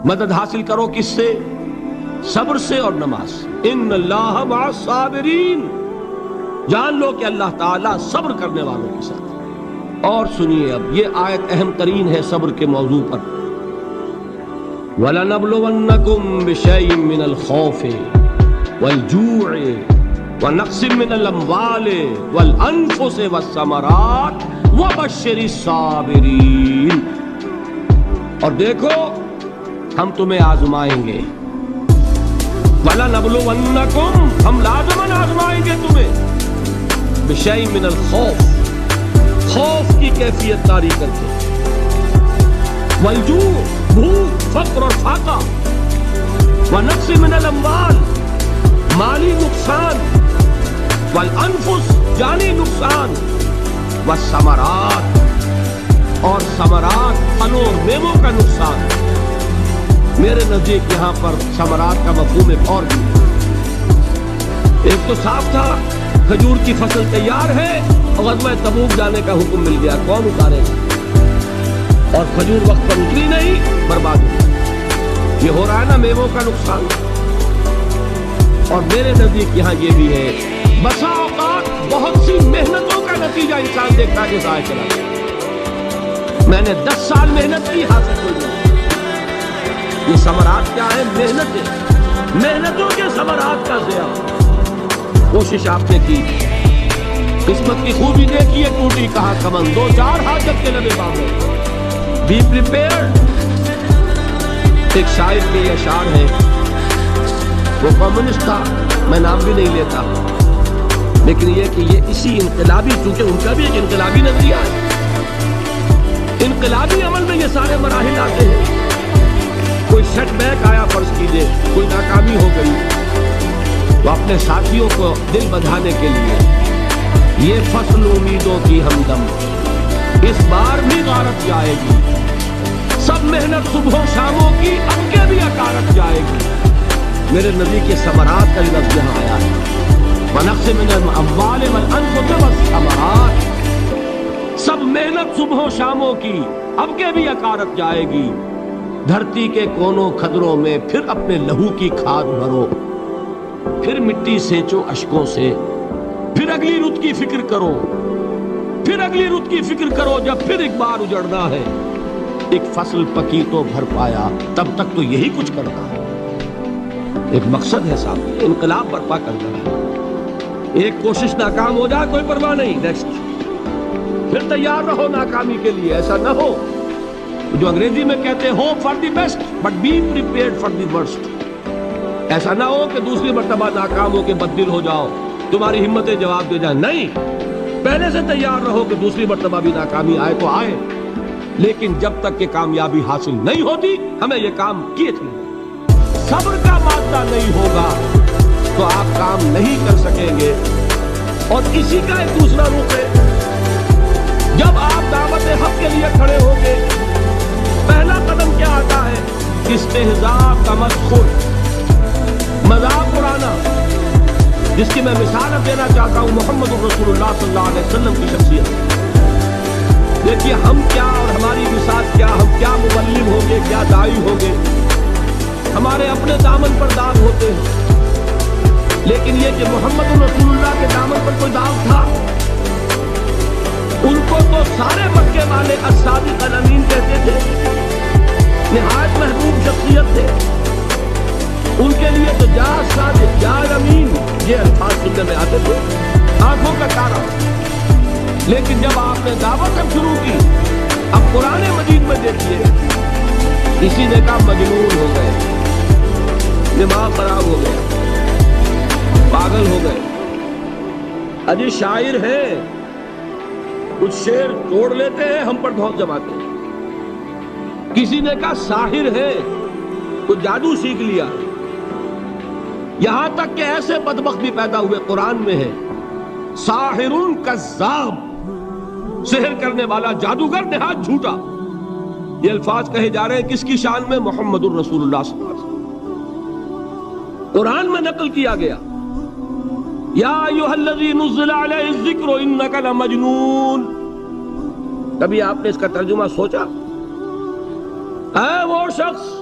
مدد حاصل کرو کس سے؟ صبر سے اور نماز سے۔ ان اللہ مع الصابرین، جان لو کہ اللہ تعالیٰ صبر کرنے والوں کے ساتھ۔ اور سنیے اب یہ آیت اہم ترین ہے صبر کے موضوع پر۔ وَلَنَبْلُوَنَّكُمْ بِشَيْءٍ مِّنَ الْخَوْفِ وَالْجُوعِ وَنَقْصٍ مِّنَ الْأَمْوَالِ وَالْأَنفُسِ وَالثَّمَرَاتِ وَبَشِّرِ الصَّابِرِينَ۔ اور دیکھو ہم تمہیں آزمائیں گے، وَلَنَبْلُوَنَّكُمْ، ہم لازماً آزمائیں گے تمہیں، بِشَيْءٍ مِّنَ الْخَوْفِ، خوف کی کیفیت طاری کر کے، والجوع، بھوک، فقر اور فاقہ، ونقص من الاموال، مالی نقصان، والانفس، جانی نقصان، والثمرات، اور ثمرات، پھلوں اور میووں کا نقصان۔ میرے نزدیک یہاں پر ثمرات کا مفہوم ایک اور بھی ہے۔ ایک تو صاف تھا کھجور کی فصل تیار ہے اور غزوہ تبوک جانے کا حکم مل گیا، کون اتارے گا؟ اور کھجور وقت پر اتری نہیں، برباد ہو گئی۔ یہ ہو رہا ہے نا میووں کا نقصان۔ اور میرے نزدیک یہاں یہ بھی ہے، بسا اوقات بہت سی محنتوں کا نتیجہ انسان دیکھتا ہے کہ ضائع چلا گیا۔ میں نے 10 سال محنت کی، حاصل کوئی نہیں۔ یہ ثمرات کیا ہے؟ محنتوں کے ثمرات کا ضیاع۔ کوشش آپ نے کی، قسمت کی خوبی دیکھی ہے، ٹوٹی کہاں کمن، 2-4 حاجت کے لبے باندھے۔ Be prepared. ایک شاعر کے یہ اشعار ہے، وہ کمیونسٹ تھا، میں نام بھی نہیں لیتا، لیکن یہ کہ یہ اسی انقلابی، چونکہ ان کا بھی ایک انقلابی نظریہ ہے، انقلابی عمل میں یہ سارے مراحل آتے ہیں۔ کوئی سیٹ بیک آیا فرض کیجئے، کوئی ناکامی ہو گئی، تو اپنے ساتھیوں کو دل بدھانے کے لیے یہ فصل امیدوں کی ہمدم اس بار بھی غارت جائے گی، سب محنت صبح و شاموں کی اب کے بھی اکارت جائے گی۔ میرے نبی کے ثمرات کا لفظ یہاں آیا ہے، وَنَقْصٍ مِّنَ الْأَمْوَالِ وَالْأَنفُسِ وَالثَّمَرَاتِ، سب محنت صبح و شاموں کی اب کے بھی اکارت جائے گی۔ دھرتی کے کونوں کھدروں میں پھر اپنے لہو کی کھاد بھرو، پھر مٹی سینچو اشکوں سے، پھر اگلی رت کی فکر کرو، پھر اگلی رت کی فکر کرو، جب پھر ایک بار اجڑنا ہے۔ ایک فصل پکی تو بھر پایا، تب تک تو یہی کچھ کرنا ہے۔ ایک مقصد ہے صاحب، انقلاب برپا کرنا ہے۔ ایک کوشش ناکام ہو جائے کوئی پرواہ نہیں، نیکسٹ، پھر تیار رہو ناکامی کے لیے۔ ایسا نہ ہو جو انگریزی میں کہتے ہیں hope for the best but be prepared for the worst. ایسا نہ ہو کہ دوسری مرتبہ ناکام ہو کے بددل ہو جاؤ، تمہاری ہمتیں جواب دے جائیں، نہیں، پہلے سے تیار رہو کہ دوسری مرتبہ بھی ناکامی آئے تو آئے، لیکن جب تک کہ کامیابی حاصل نہیں ہوتی ہمیں یہ کام کیے تھے۔ صبر کا مادہ نہیں ہوگا تو آپ کام نہیں کر سکیں گے۔ اور اسی کا ایک دوسرا رخ ہے، جب آپ دعوت حق کے لیے کھڑے ہوں گے، پہلا قدم کیا آتا ہے؟ استہزاء، تمسخر، مذاق اڑانا، جس کی میں مثال اب دینا چاہتا ہوں محمد رسول اللہ صلی اللہ علیہ وسلم کی شخصیت۔ دیکھیے ہم کیا اور ہماری مثال کیا، ہم کیا مبلغ ہوں گے، کیا داعی ہوں گے، ہمارے اپنے دامن پر داغ ہوتے ہیں، لیکن یہ کہ محمد رسول اللہ کے دامن پر کوئی داغ تھا؟ ان کو تو سارے مکے والے الصادق الامین کہتے تھے، نہایت محبوب شخصیت تھے، ان کے لیے تو جا صادق، جا امین، یہ الفاظ سننے میں آتے تھے، آنکھوں کا تارا۔ لیکن جب آپ نے دعوت اب شروع کی، اب قرآن مجید میں دیکھیے، کسی نے کہا مجنون ہو گئے، دماغ خراب ہو گیا، پاگل ہو گئے، اجی شاعر ہے، کچھ شعر توڑ لیتے ہیں، ہم پر بہت جماتے ہیں۔ کسی نے کہا ساحر ہے، کچھ جادو سیکھ لیا، یہاں تک کہ ایسے بدبخت بھی پیدا ہوئے، قرآن میں ہے ساحر کذاب، سحر کرنے والا جادوگر نہایت جھوٹا۔ یہ الفاظ کہے جا رہے ہیں کس کی شان میں؟ محمد الرسول اللہ صلی اللہ علیہ وسلم۔ قرآن میں نقل کیا گیا، یا ایھا الذی نزل علیہ الذکر انک لمجنون۔ کبھی آپ نے اس کا ترجمہ سوچا؟ اے وہ شخص